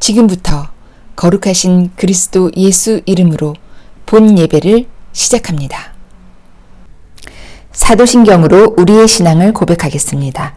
지금부터 거룩하신 그리스도 예수 이름으로 본 예배를 시작합니다. 사도신경으로 우리의 신앙을 고백하겠습니다.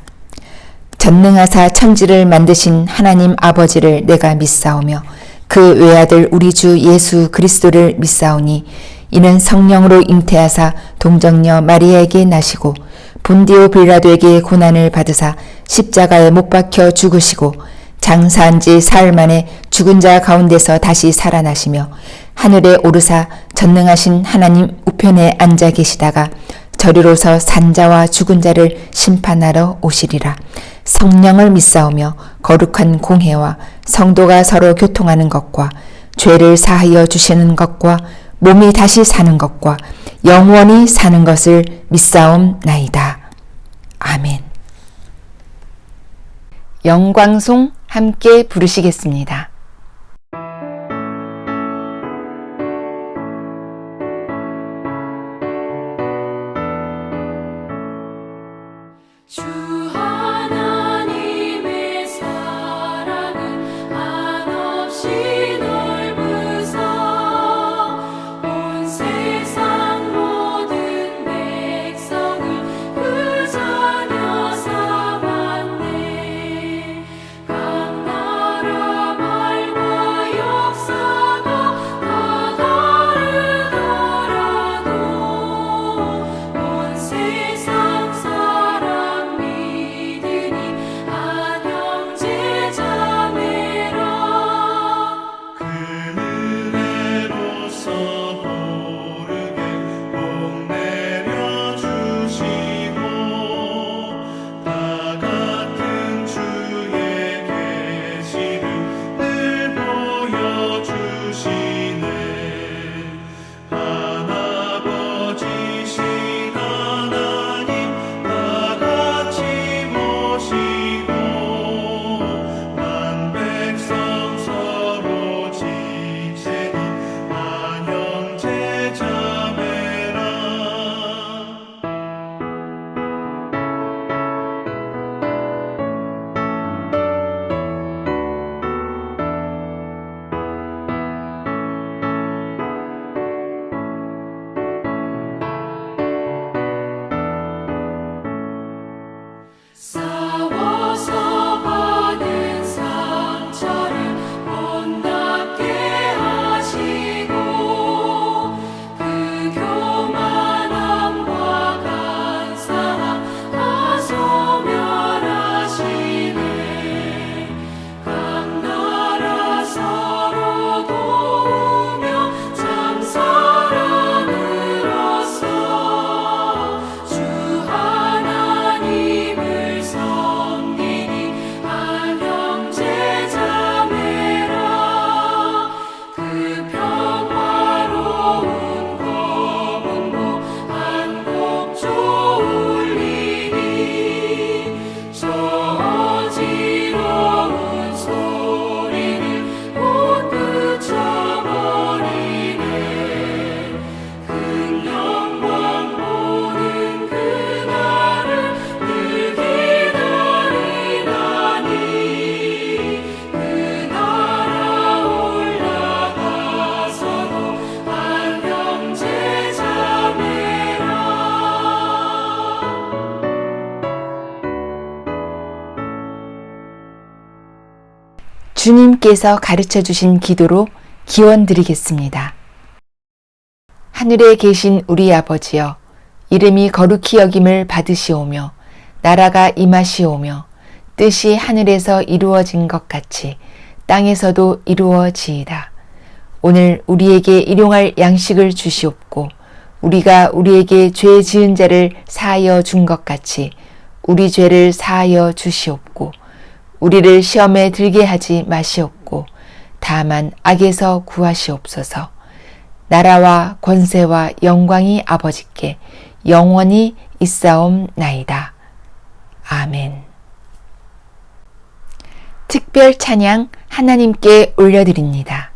전능하사 천지를 만드신 하나님 아버지를 내가 믿사오며 그 외아들 우리 주 예수 그리스도를 믿사오니 이는 성령으로 잉태하사 동정녀 마리아에게 나시고 본디오 빌라도에게 고난을 받으사 십자가에 못 박혀 죽으시고 장사한 지 사흘 만에 죽은 자 가운데서 다시 살아나시며 하늘에 오르사 전능하신 하나님 우편에 앉아 계시다가 저리로서 산자와 죽은 자를 심판하러 오시리라. 성령을 믿사오며 거룩한 공회와 성도가 서로 교통하는 것과 죄를 사하여 주시는 것과 몸이 다시 사는 것과 영원히 사는 것을 믿사옵나이다. 아멘. 영광송 함께 부르시겠습니다. 주 하나님의 사랑은 한없이 넓으사 온 세상 모든 백성을 그 자녀 삼았네. 각 나라 말과 역사가 다 다르더라도 온 세상 사람 믿으니 한 형제 자매라. 그 은혜로서 고르게 복 내려주시고 다 같은 주의 계시를 늘 보여주시네. 하나버지신 하나님 다 같이 모시고 만 백성 서로 지체니 한 형제 자매라. 싸워서 받은 상처를 본답게 하시고 그 교만함과 간사함 다 소멸하시네. 각 나라 서로 도우며 참 사랑으로써 주 하나님을 섬기니 한 형제 자매라. 그 평화로운 거문고 한 곡 졸리니 저 어지러운 소리를 못 그쳐버리네. 큰 영광 보는 그날을 늘 기다리나니 그 나라 올라가서도 한 형제 자매라. 주님께서 가르쳐 주신 기도로 기원 드리겠습니다. 하늘에 계신 우리 아버지여, 이름이 거룩히 여김을 받으시오며 나라가 임하시오며 뜻이 하늘에서 이루어진 것 같이 땅에서도 이루어지이다. 오늘 우리에게 일용할 양식을 주시옵고 우리가 우리에게 죄 지은 자를 사하여 준 것 같이 우리 죄를 사하여 주시옵고 우리를 시험에 들게 하지 마시옵고 다만 악에서 구하시옵소서. 나라와 권세와 영광이 아버지께 영원히 있사옵나이다. 아멘. 특별 찬양 하나님께 올려드립니다.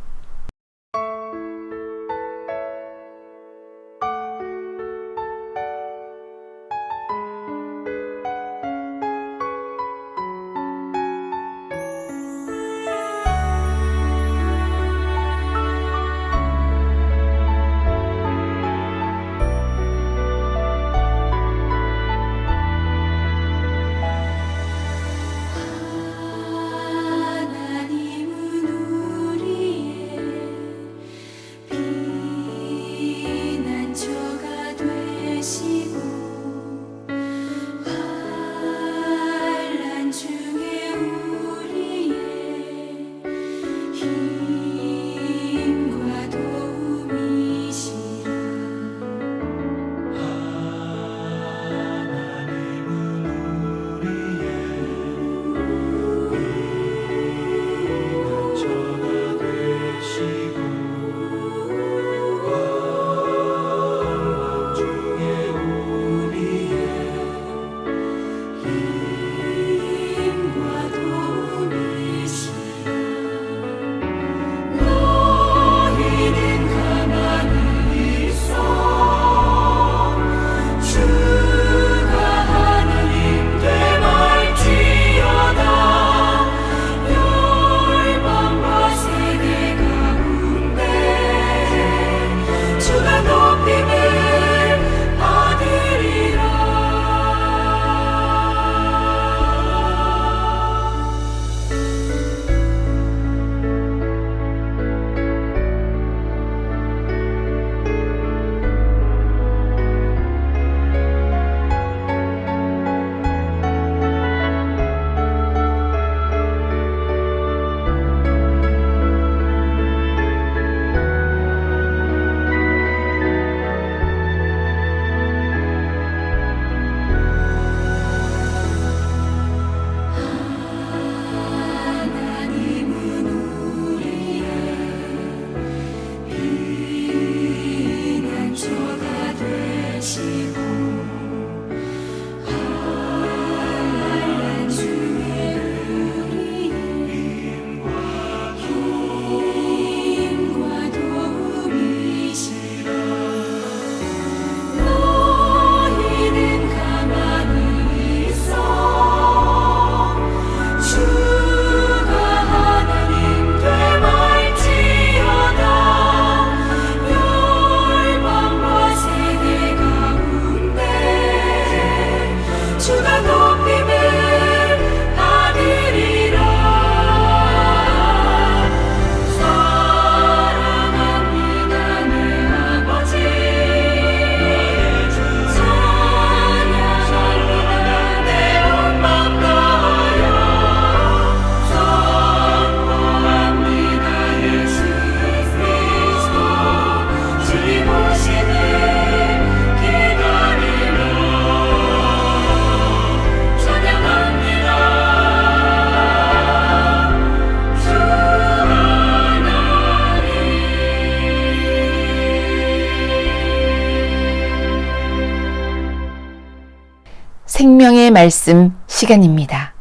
생명의 말씀 시간입니다.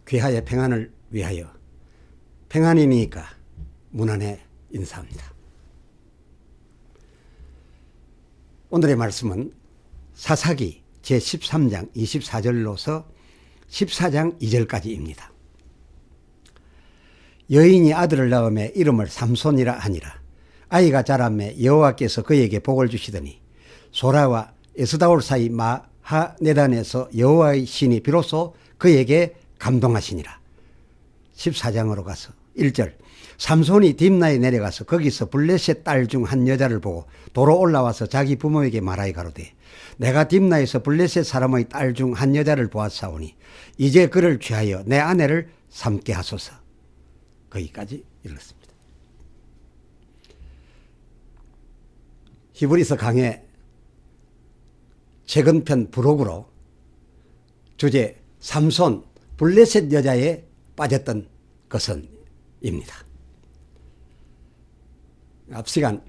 귀하의 평안을 위하여 평안이니까 문안에 인사합니다. 오늘의 말씀은 사사기 제13장 24절로서 14장 2절까지입니다. 여인이 아들을 낳음에 이름을 삼손이라 하니라. 아이가 자라매 여호와께서 그에게 복을 주시더니 소라와 에스다올 사이 마하네단에서 여호와의 신이 비로소 그에게 감동하시니라. 14장으로 가서 1절. 삼손이 딥나에 내려가서 거기서 블레셋 딸 중 한 여자를 보고 도로 올라와서 자기 부모에게 말하여 가로되 내가 딥나에서 블레셋 사람의 딸 중 한 여자를 보았사오니 이제 그를 취하여 내 아내를 삼게 하소서. 거기까지 읽었습니다. 히브리서 강의 최근 편 부록으로 주제 삼손 블레셋 여자에 빠졌던 것은 입니다. 앞 시간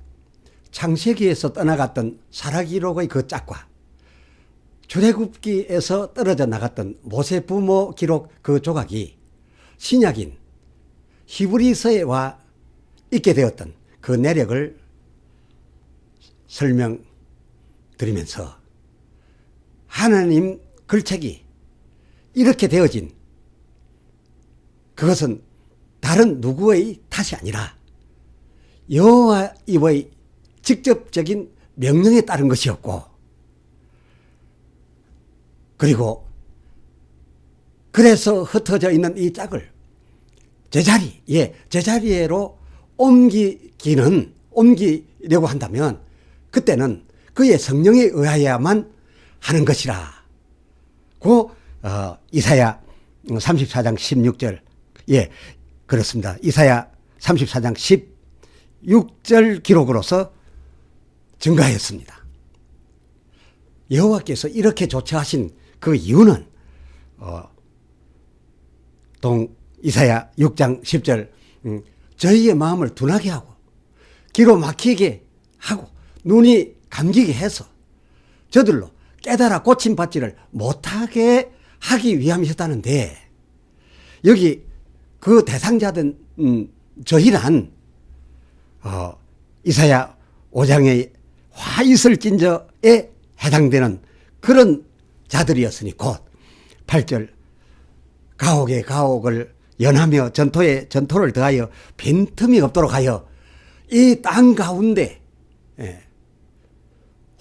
창세기에서 떠나갔던 사라기록의 그 짝과 출애굽기에서 떨어져 나갔던 모세 부모 기록 그 조각이 신약인 히브리서에 와 있게 되었던 그 내력을 설명드리면서 하나님 글책이 이렇게 되어진 그것은 다른 누구의 탓이 아니라 여호와의 직접적인 명령에 따른 것이었고, 그리고 그래서 흩어져 있는 이 짝을 제자리로 옮기려고 한다면 그때는 그의 성령에 의하여야만 하는 것이라. 이사야 34장 16절. 그렇습니다. 이사야 34장 16절 기록으로서 증가했습니다. 여호와께서 이렇게 조처하신 그 이유는 이사야 6장 10절 저희의 마음을 둔하게 하고 귀로 막히게 하고 눈이 감기게 해서 저들로 깨달아 고침받지를 못하게 하기 위함이었다는데, 여기 그 대상자된 저희란 이사야 5장의 화 있을 진저에 해당되는 그런 자들이었으니 곧 8절 가옥에 가옥을 연하며 전토에 전토를 더하여 빈틈이 없도록 하여 이 땅 가운데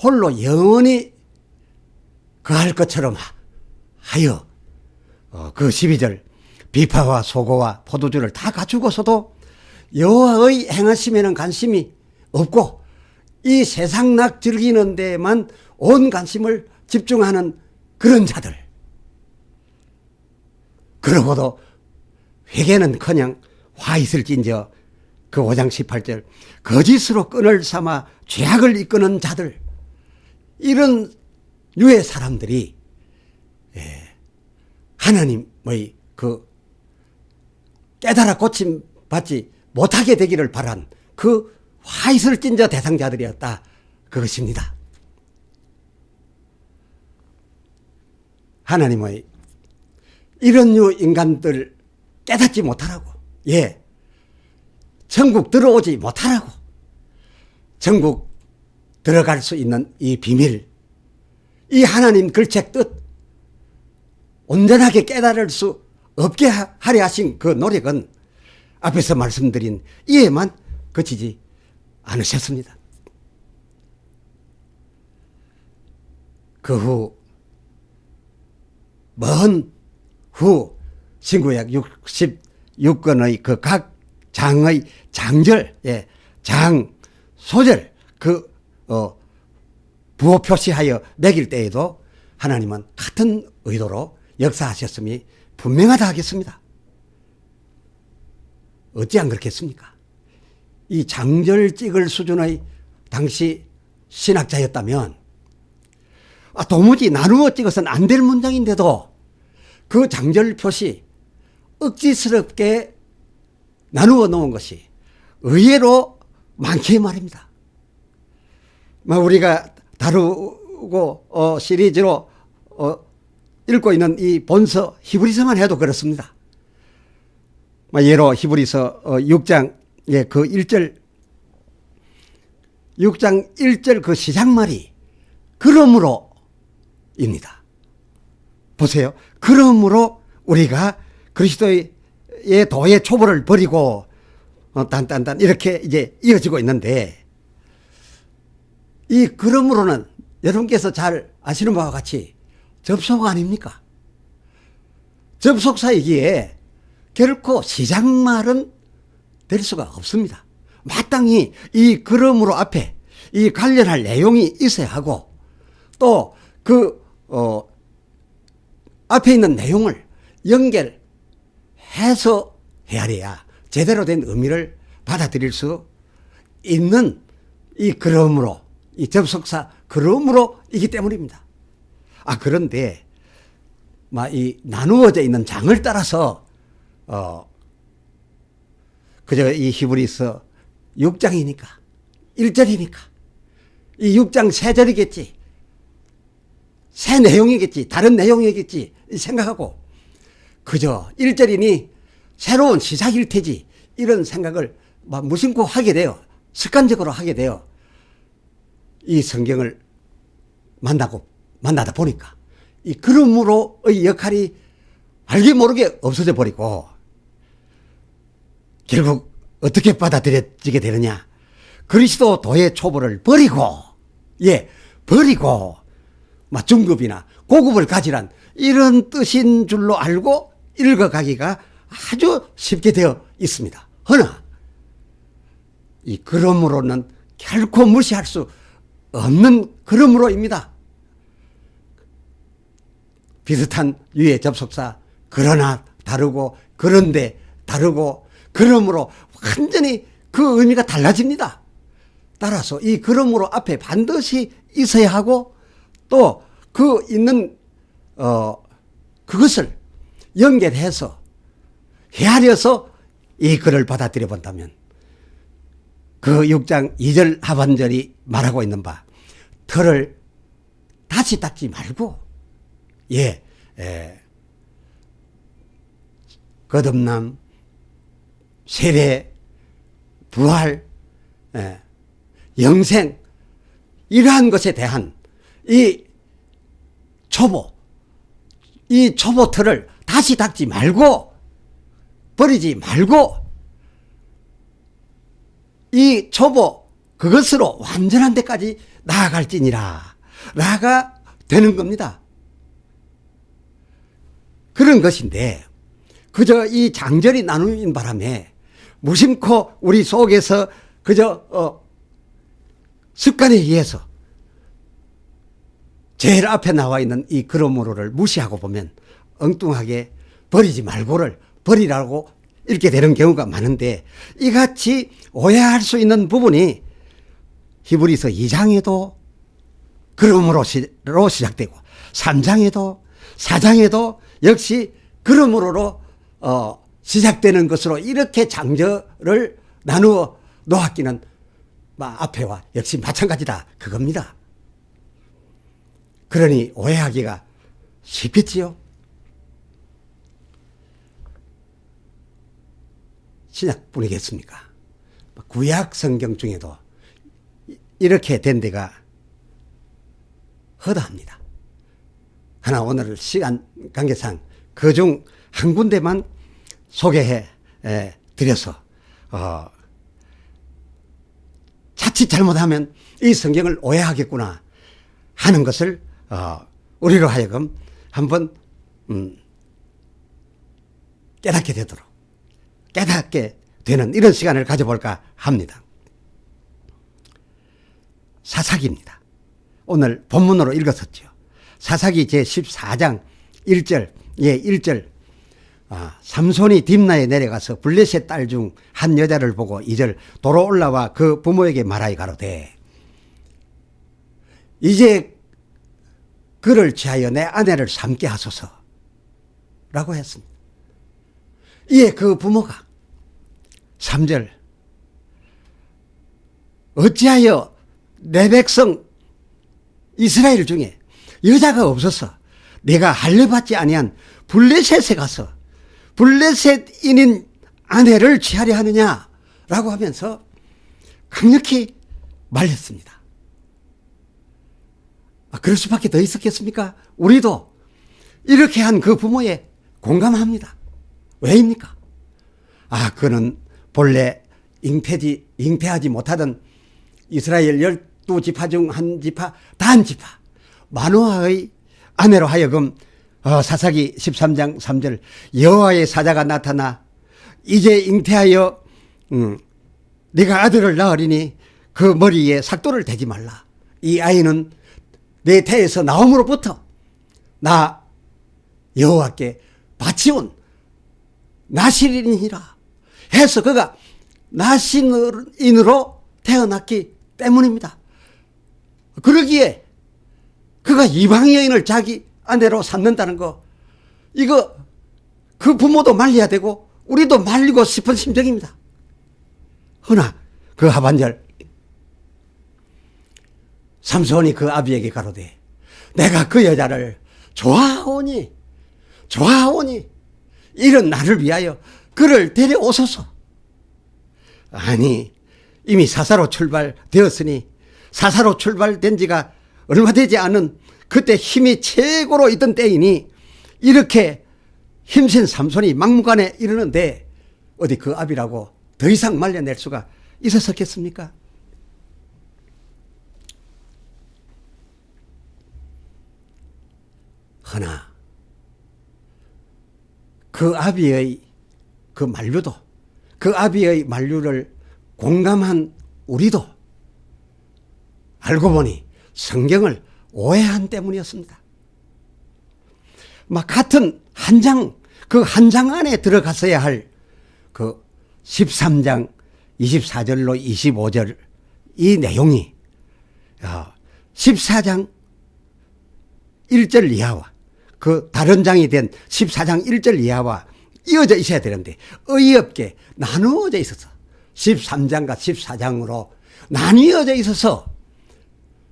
홀로 영원히 거할 것처럼 하여 그 12절 비파와 소고와 포도주를 다 갖추고서도 여호와의 행하심에는 관심이 없고 이 세상 낙 즐기는 데만 온 관심을 집중하는 그런 자들. 그러고도 회개는커녕 화 있을진저 그 5장 18절 거짓으로 끈을 삼아 죄악을 이끄는 자들, 이런 유의 사람들이 하나님의 그 깨달아 고침 받지 못하게 되기를 바란 그 화 있을진저 대상자들이었다, 그것입니다. 하나님의 이런 유 인간들 깨닫지 못하라고, 천국 들어오지 못하라고, 천국 들어갈 수 있는 이 비밀, 이 하나님 글책 뜻 온전하게 깨달을 수 없게 하려 하신 그 노력은 앞에서 말씀드린 이에만 그치지 않으셨습니다. 그 후 먼 후 신구약 66권의 그 각 장의 장절, 장, 소절 부호 표시하여 매길 때에도 하나님은 같은 의도로 역사하셨음이 분명하다 하겠습니다. 어찌 안 그렇겠습니까? 이 장절 찍을 수준의 당시 신학자였다면 도무지 나누어 찍어서는 안 될 문장인데도 그 장절 표시 억지스럽게 나누어 놓은 것이 의외로 많게 말입니다. 우리가 다루고 시리즈로 읽고 있는 이 본서 히브리서만 해도 그렇습니다. 예로 히브리서 6장의 그 1절, 6장 1절 그 시작말이 그러므로입니다. 보세요. 그러므로 우리가 그리스도의 도의 초보를 버리고 딴딴딴 이렇게 이제 이어지고 있는데, 이 그러므로는 여러분께서 잘 아시는 바와 같이 접속 아닙니까? 접속사이기에 결코 시작말은 될 수가 없습니다. 마땅히 이 그러므로 앞에 이 관련할 내용이 있어야 하고, 또 앞에 있는 내용을 연결해서 헤아려야 제대로 된 의미를 받아들일 수 있는 이 그러므로, 이 접속사 그러므로이기 때문입니다. 그런데 이 나누어져 있는 장을 따라서 그저 이 히브리서 6장이니까 1절이니까 이 6장 3절이겠지, 새 내용이겠지, 다른 내용이겠지 생각하고 그저 1절이니 새로운 시작일 테지 이런 생각을 무심코 하게 돼요. 습관적으로 하게 돼요. 이 성경을 만나다 보니까 이 그러므로의 역할이 알게 모르게 없어져 버리고, 결국 어떻게 받아들여지게 되느냐, 그리스도 도의 초보를 버리고 중급이나 고급을 가지란 이런 뜻인 줄로 알고 읽어가기가 아주 쉽게 되어 있습니다. 허나 이 그러므로는 결코 무시할 수 없는 그러므로입니다. 비슷한 유의 접속사 그러나 다르고 그런데 다르고 그러므로 완전히 그 의미가 달라집니다. 따라서 이 그러므로 앞에 반드시 있어야 하고, 또 그 있는 그것을 연결해서 헤아려서 이 글을 받아들여 본다면 그 6장 2절 하반절이 말하고 있는 바 틀을 다시 닦지 말고 거듭남, 세례, 부활, 영생, 이러한 것에 대한 이 초보 틀을 다시 닦지 말고 버리지 말고 이 초보 그것으로 완전한 데까지 나아갈지니라 라가 되는 겁니다. 그런 것인데, 그저 이 장절이 나누인 바람에 무심코 우리 속에서 그저 습관에 의해서 제일 앞에 나와 있는 이 그러므로를 무시하고 보면 엉뚱하게 버리지 말고를 버리라고 읽게 되는 경우가 많은데, 이같이 오해할 수 있는 부분이 히브리서 2장에도 그러므로 시작되고 3장에도 4장에도 역시 그러므로로 시작되는 것으로 이렇게 장절을 나누어 놓았기는 앞에와 역시 마찬가지다 그겁니다. 그러니 오해하기가 쉽겠지요. 신약뿐이겠습니까? 구약 성경 중에도 이렇게 된 데가 허다합니다. 하나 오늘 시간 관계상 그중 한 군데만 소개해 드려서 자칫 잘못하면 이 성경을 오해하겠구나 하는 것을 우리로 하여금 한번 깨닫게 되는 이런 시간을 가져볼까 합니다. 사사기입니다. 오늘 본문으로 읽었었죠. 사사기 제14장 1절, 1절. 삼손이 딥나에 내려가서 블레셋 딸 중 한 여자를 보고 2절 도로 올라와 그 부모에게 말하여 가로되 이제 그를 취하여 내 아내를 삼게 하소서 라고 했습니다. 이에 그 부모가 3절 어찌하여 내 백성 이스라엘 중에 여자가 없어서 내가 할례받지 아니한 블레셋에 가서 블레셋인인 아내를 취하려 하느냐라고 하면서 강력히 말렸습니다. 그럴 수밖에 더 있었겠습니까? 우리도 이렇게 한 그 부모에 공감합니다. 왜입니까? 그는 본래 잉태하지 못하던 이스라엘 12지파 중 한 지파 단지파 마노아의 아내로 하여금 사사기 13장 3절 여호와의 사자가 나타나 이제 잉태하여 네가 아들을 낳으리니 그 머리에 삭도를 대지 말라. 이 아이는 내 태에서 나옴으로부터 나 여호와께 바치온 나실인이라 해서 그가 나실인으로 태어났기 때문입니다. 그러기에 그가 이방 여인을 자기 아내로 삼는다는 거, 이거 그 부모도 말려야 되고 우리도 말리고 싶은 심정입니다. 허나 그 하반절 삼손이 그 아비에게 가로되 내가 그 여자를 좋아하오니 이런 나를 위하여 그를 데려오소서. 아니 이미 사사로 출발되었으니 사사로 출발된 지가 얼마 되지 않은 그때 힘이 최고로 있던 때이니 이렇게 힘센 삼손이 막무가내 이르는데 어디 그 아비라고 더 이상 말려낼 수가 있었겠습니까? 허나 그 아비의 그 만류도, 그 아비의 만류를 공감한 우리도 알고 보니 성경을 오해한 때문이었습니다. 같은 한 장, 그 한 장 안에 들어갔어야 할 그 13장 24절로 25절 이 내용이 14장 1절 이하와 그 다른 장이 된 14장 1절 이하와 이어져 있어야 되는데 어이없게 나누어져 있어서 13장과 14장으로 나뉘어져 있어서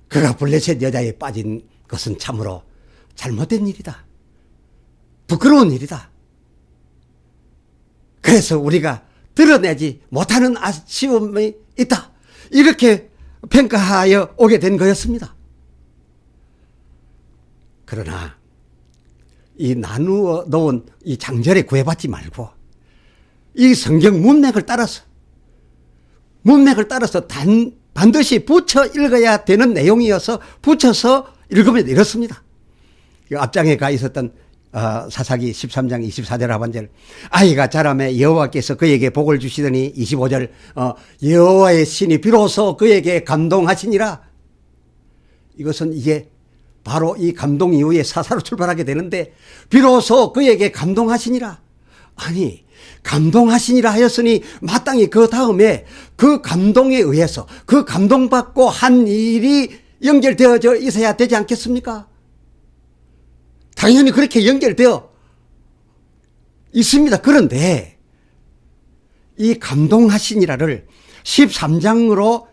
그가 블레셋 여자에 빠진 것은 참으로 잘못된 일이다. 부끄러운 일이다. 그래서 우리가 드러내지 못하는 아쉬움이 있다. 이렇게 평가하여 오게 된 거였습니다. 그러나 이 나누어 놓은 이 장절에 구애받지 말고 이 성경 문맥을 따라서 반드시 붙여 읽어야 되는 내용이어서 붙여서 읽으면 이렇습니다. 앞장에 가 있었던 사사기 13장 24절 하반절 아이가 자라매 여호와께서 그에게 복을 주시더니 25절 여호와의 신이 비로소 그에게 감동하시니라. 이것은 이게 바로 이 감동 이후에 사사로 출발하게 되는데 비로소 그에게 감동하시니라. 아니 감동하시니라 하였으니 마땅히 그 다음에 그 감동에 의해서 그 감동받고 한 일이 연결되어져 있어야 되지 않겠습니까? 당연히 그렇게 연결되어 있습니다. 그런데 이 감동하시니라를 13장으로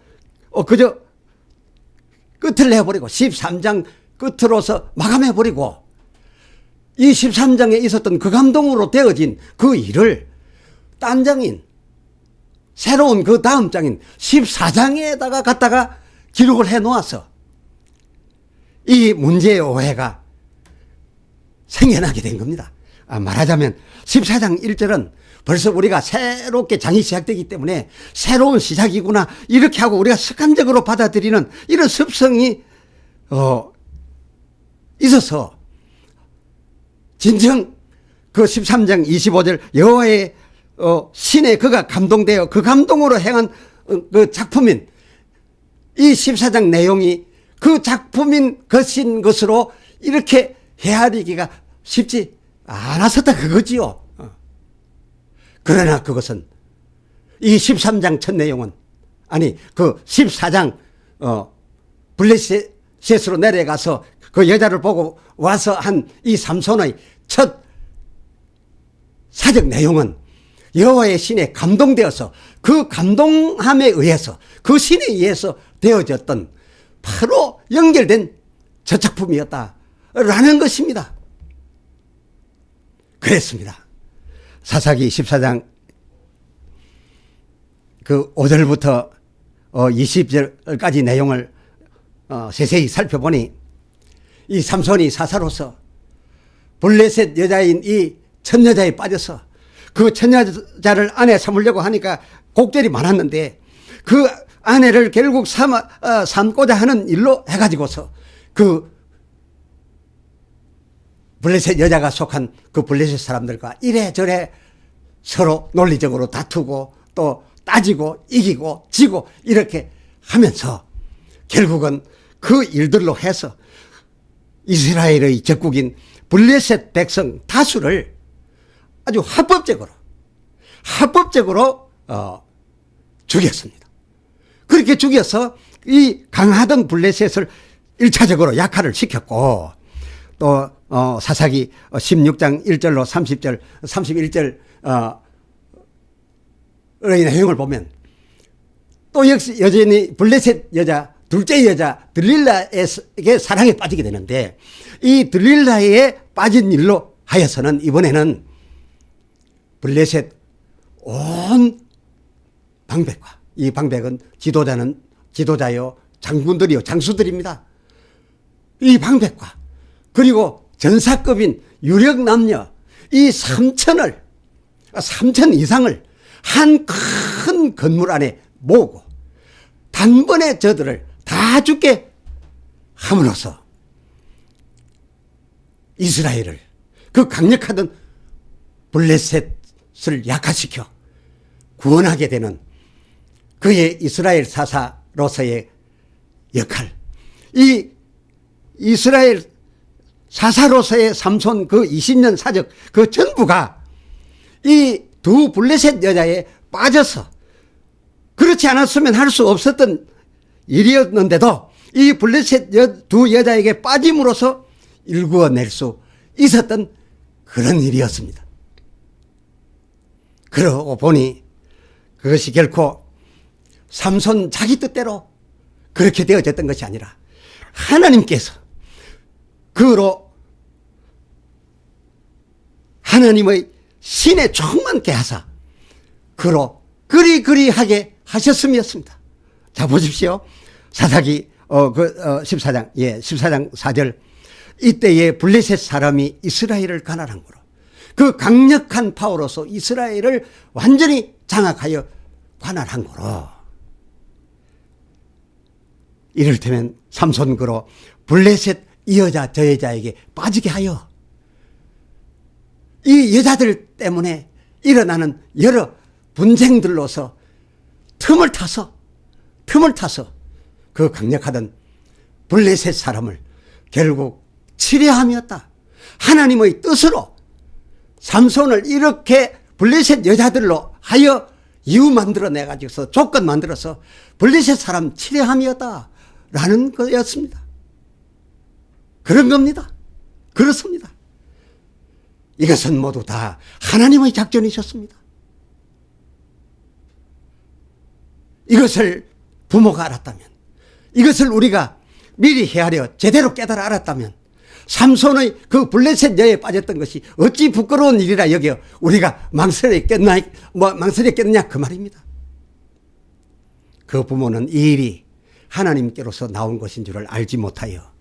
그저 끝을 내버리고 13장 끝으로서 마감해버리고 이 13장에 있었던 그 감동으로 되어진 그 일을 딴 장인 새로운 그 다음 장인 14장에다가 갖다가 기록을 해놓아서 이 문제의 오해가 생겨나게 된 겁니다. 말하자면 14장 1절은 벌써 우리가 새롭게 장이 시작되기 때문에 새로운 시작이구나 이렇게 하고 우리가 습관적으로 받아들이는 이런 습성이 있어서 진정 그 13장 25절 여호와의 신에 그가 감동되어 그 감동으로 행한 그 작품인 이 14장 내용이 그 작품인 것인 것으로 이렇게 헤아리기가 쉽지 않았었다 그거지요. 그러나 그것은 이 13장 첫 내용은 아니 그 14장 블레셋으로 내려가서 그 여자를 보고 와서 한 이 삼손의 첫 사적 내용은 여호와의 신에 감동되어서 그 감동함에 의해서 그 신에 의해서 되어졌던 바로 연결된 저 작품이었다라는 것입니다. 그랬습니다. 사사기 14장 그 5절부터 20절까지 내용을 세세히 살펴보니 이 삼손이 사사로서 블레셋 여자인 이 천여자에 빠져서 그 천여자를 아내 삼으려고 하니까 곡절이 많았는데 그 아내를 결국 삼고자 하는 일로 해가지고서 그 블레셋 여자가 속한 그 블레셋 사람들과 이래저래 서로 논리적으로 다투고 또 따지고 이기고 지고 이렇게 하면서 결국은 그 일들로 해서 이스라엘의 적국인 블레셋 백성 다수를 아주 합법적으로 죽였습니다. 그렇게 죽여서 이 강하던 블레셋을 1차적으로 약화를 시켰고 또 사사기 16장 1절로 30절 31절 의 내용을 보면 또 역시 여전히 블레셋 여자 둘째 여자 들릴라에게 사랑에 빠지게 되는데 이 들릴라에 빠진 일로 하여서는 이번에는 블레셋 온 방백과 이 방백은 지도자요 장군들이요 장수들입니다. 이 방백과 그리고 전사급인 유력 남녀 이 3천 이상을 한 큰 건물 안에 모으고 단번에 저들을 다 죽게 함으로써 이스라엘을 그 강력하던 블레셋을 약화시켜 구원하게 되는 그의 이스라엘 사사로서의 역할, 이 이스라엘 사사로서의 삼손 그 20년 사적 그 전부가 이 두 블레셋 여자에 빠져서 그렇지 않았으면 할 수 없었던 일이었는데도 이 블레셋 두 여자에게 빠짐으로써 일구어낼 수 있었던 그런 일이었습니다. 그러고 보니 그것이 결코 삼손 자기 뜻대로 그렇게 되어졌던 것이 아니라 하나님께서 그로 하나님의 신의 충만케 하사 그로 그리하게 하셨음이었습니다. 자 보십시오. 사사기 14장 4절 이때에 블레셋 사람이 이스라엘을 가난한 거로 그 강력한 파워로서 이스라엘을 완전히 장악하여 관할한 거로 이를테면 삼손 그로 블레셋 이 여자 저 여자에게 빠지게 하여 이 여자들 때문에 일어나는 여러 분쟁들로서 틈을 타서 그 강력하던 블레셋 사람을 결국 치려함이었다. 하나님의 뜻으로 삼손을 이렇게 블레셋 여자들로 하여 이유 만들어내가지고서 조건 만들어서 블레셋 사람 치려함이었다라는 거였습니다. 그런 겁니다. 그렇습니다. 이것은 모두 다 하나님의 작전이셨습니다. 이것을 부모가 알았다면, 이것을 우리가 미리 헤아려 제대로 깨달아 알았다면 삼손의 그 블레셋 여에 빠졌던 것이 어찌 부끄러운 일이라 여겨 우리가 망설였겠느냐 그 말입니다. 그 부모는 이 일이 하나님께로서 나온 것인 줄을 알지 못하여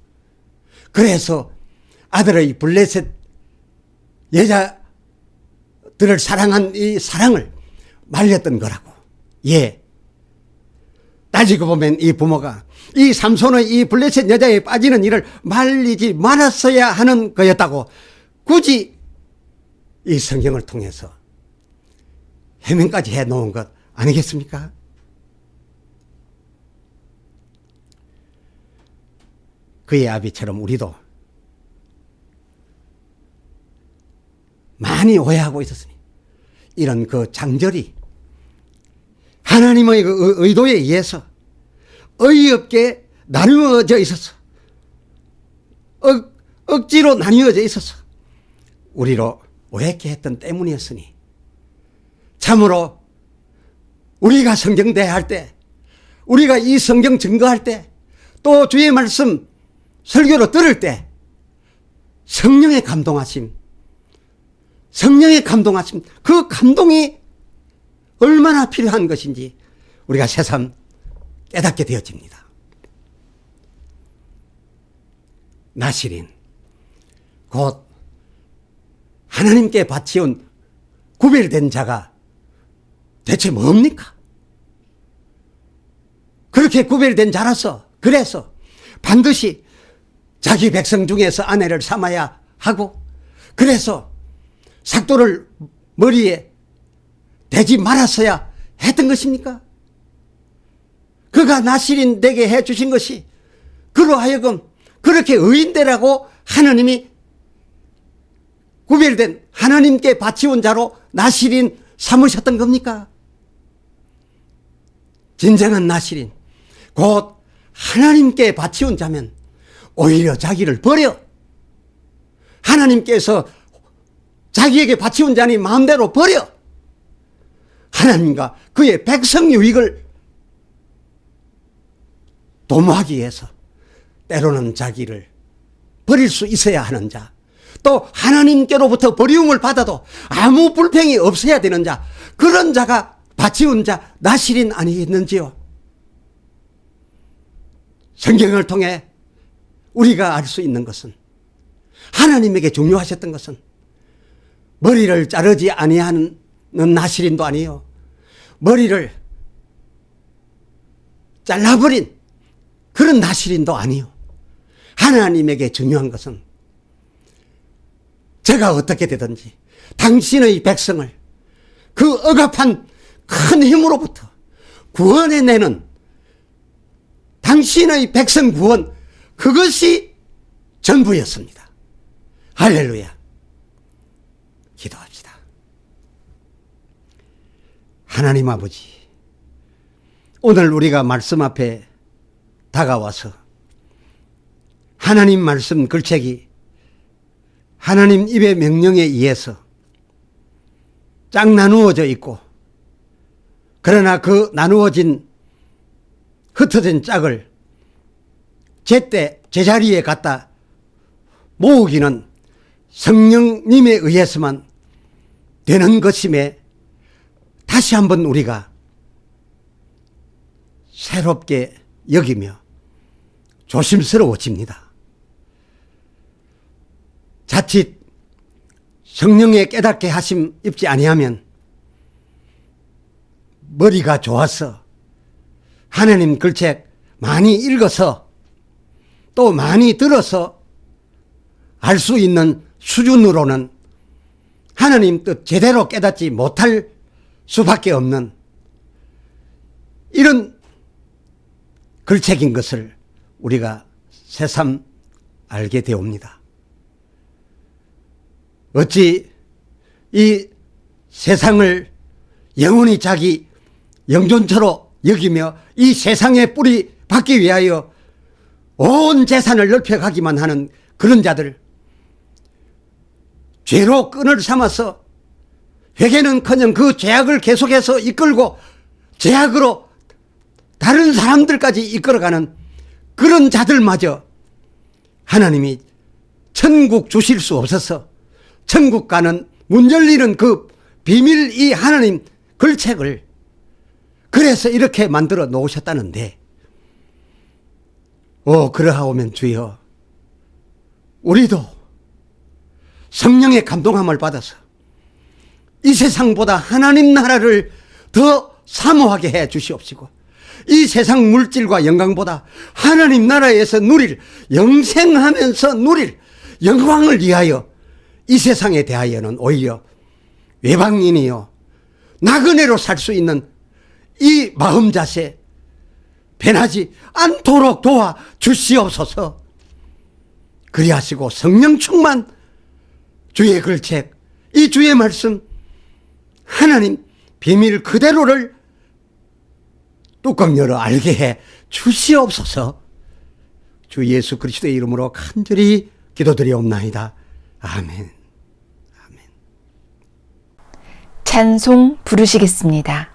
그래서 아들의 블레셋 여자들을 사랑한 이 사랑을 말렸던 거라고. 예. 따지고 보면 이 부모가 이 삼손의 이 블레셋 여자에 빠지는 일을 말리지 말았어야 하는 거였다고 굳이 이 성경을 통해서 해명까지 해놓은 것 아니겠습니까? 그의 아비처럼 우리도 많이 오해하고 있었으니 이런 그 장절이 하나님의 그 의도에 의해서 어이없게 나누어져 있어서 억지로 나뉘어져 있어서 우리로 오해케 했던 때문이었으니 참으로 우리가 성경 대할 때 우리가 이 성경 증거할 때 또 주의 말씀 설교로 들을 때 성령의 감동하심 성령의 감동하심, 그 감동이 얼마나 필요한 것인지 우리가 새삼 깨닫게 되어집니다. 나실인, 곧 하나님께 바치온 구별된 자가 대체 뭡니까? 그렇게 구별된 자라서, 그래서 반드시 자기 백성 중에서 아내를 삼아야 하고, 그래서 삭도를 머리에 대지 말았어야 했던 것입니까? 그가 나실인 되게 해주신 것이 그로 하여금 그렇게 의인되라고 하나님이 구별된 하나님께 바치온 자로 나실인 삼으셨던 겁니까? 진정한 나실인, 곧 하나님께 바치온 자면 오히려 자기를 버려 하나님께서 자기에게 바치온 자니 마음대로 버려 하나님과 그의 백성 유익을 도모하기 위해서 때로는 자기를 버릴 수 있어야 하는 자, 또 하나님께로부터 버리움을 받아도 아무 불평이 없어야 되는 자, 그런 자가 바치온 자 나실인 아니겠는지요? 성경을 통해 우리가 알 수 있는 것은, 하나님에게 중요하셨던 것은 머리를 자르지 아니하는 나실인도 아니요, 머리를 잘라버린 그런 나실인도 아니요. 하나님에게 중요한 것은 제가 어떻게 되든지 당신의 백성을 그 억압한 큰 힘으로부터 구원해내는 당신의 백성 구원, 그것이 전부였습니다. 할렐루야. 기도합시다. 하나님 아버지, 오늘 우리가 말씀 앞에 다가와서 하나님 말씀 글책이 하나님 입의 명령에 의해서 짝 나누어져 있고, 그러나 그 나누어진 흩어진 짝을 제때 제자리에 갖다 모으기는 성령님에 의해서만 되는 것임에 다시 한번 우리가 새롭게 여기며 조심스러워집니다. 자칫 성령의 깨닫게 하심 입지 아니하면 머리가 좋아서 하나님 글책 많이 읽어서 또 많이 들어서 알 수 있는 수준으로는 하나님 뜻 제대로 깨닫지 못할 수밖에 없는 이런 글책인 것을 우리가 새삼 알게 되옵니다. 어찌 이 세상을 영원히 자기 영존처로 여기며 이 세상의 뿌리 받기 위하여 온 재산을 넓혀가기만 하는 그런 자들, 죄로 끈을 삼아서 회개는커녕 그 죄악을 계속해서 이끌고 죄악으로 다른 사람들까지 이끌어가는 그런 자들마저 하나님이 천국 주실 수 없어서 천국 가는 문 열리는 그 비밀 이 하나님 글책을 그래서 이렇게 만들어 놓으셨다는데, 그러하오면 주여, 우리도 성령의 감동함을 받아서 이 세상보다 하나님 나라를 더 사모하게 해 주시옵시고, 이 세상 물질과 영광보다 하나님 나라에서 누릴, 영생하면서 누릴 영광을 위하여 이 세상에 대하여는 오히려 외방인이요 나그네로 살 수 있는 이 마음 자세 변하지 않도록 도와 주시옵소서. 그리하시고 성령 충만 주의 글책, 이 주의 말씀 하나님 비밀 그대로를 뚜껑 열어 알게 해 주시옵소서. 주 예수 그리스도의 이름으로 간절히 기도드리옵나이다. 아멘. 아멘. 찬송 부르시겠습니다.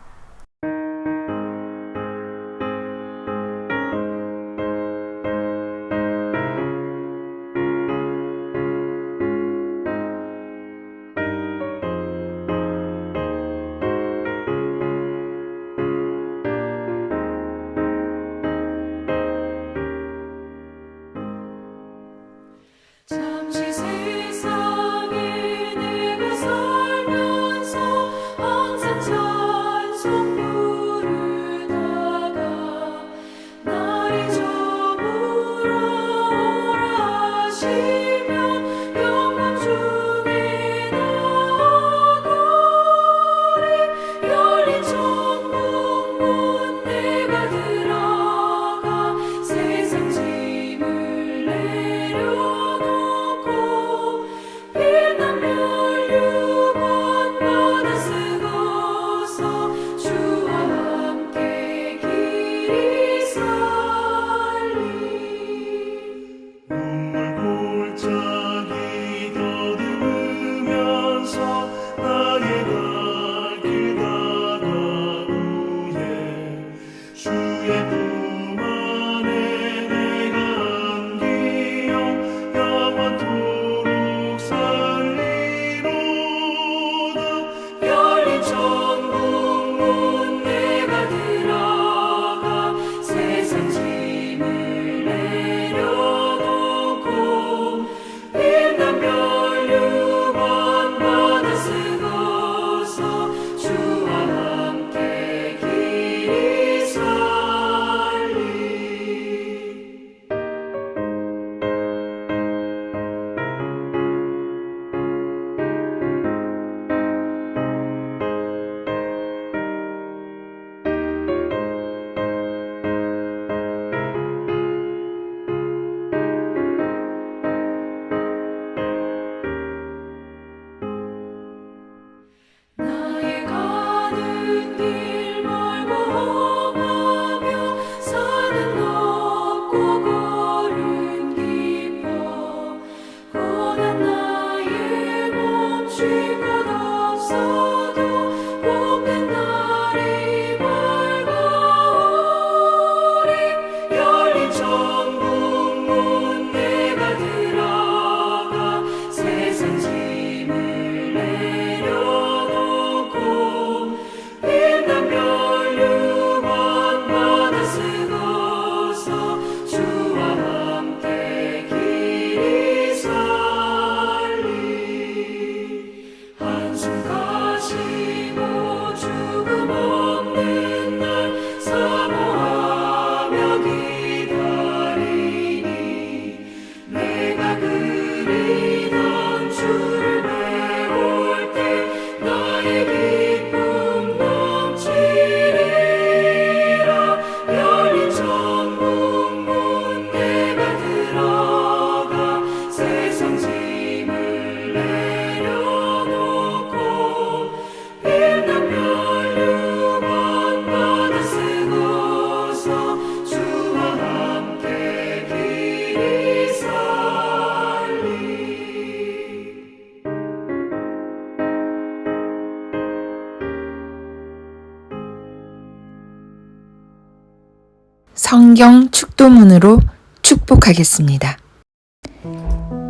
성경 축도문으로 축복하겠습니다.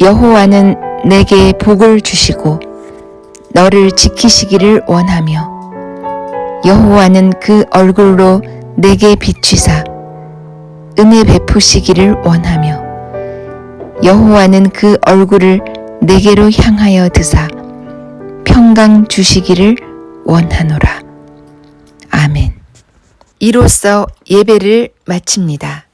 여호와는 내게 복을 주시고 너를 지키시기를 원하며 여호와는 그 얼굴로 내게 비추사 은혜 베푸시기를 원하며 여호와는 그 얼굴을 내게로 향하여 드사 평강 주시기를 원하노라. 아멘. 이로써 예배를 마칩니다.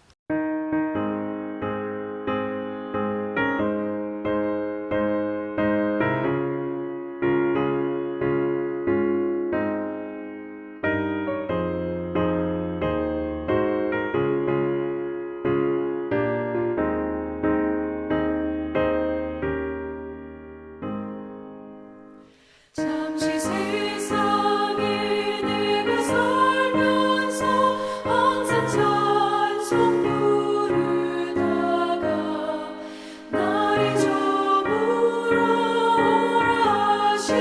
잠시 세상에 내가 살면서 항상 찬송 부르다가 날이 저물어 오라 하시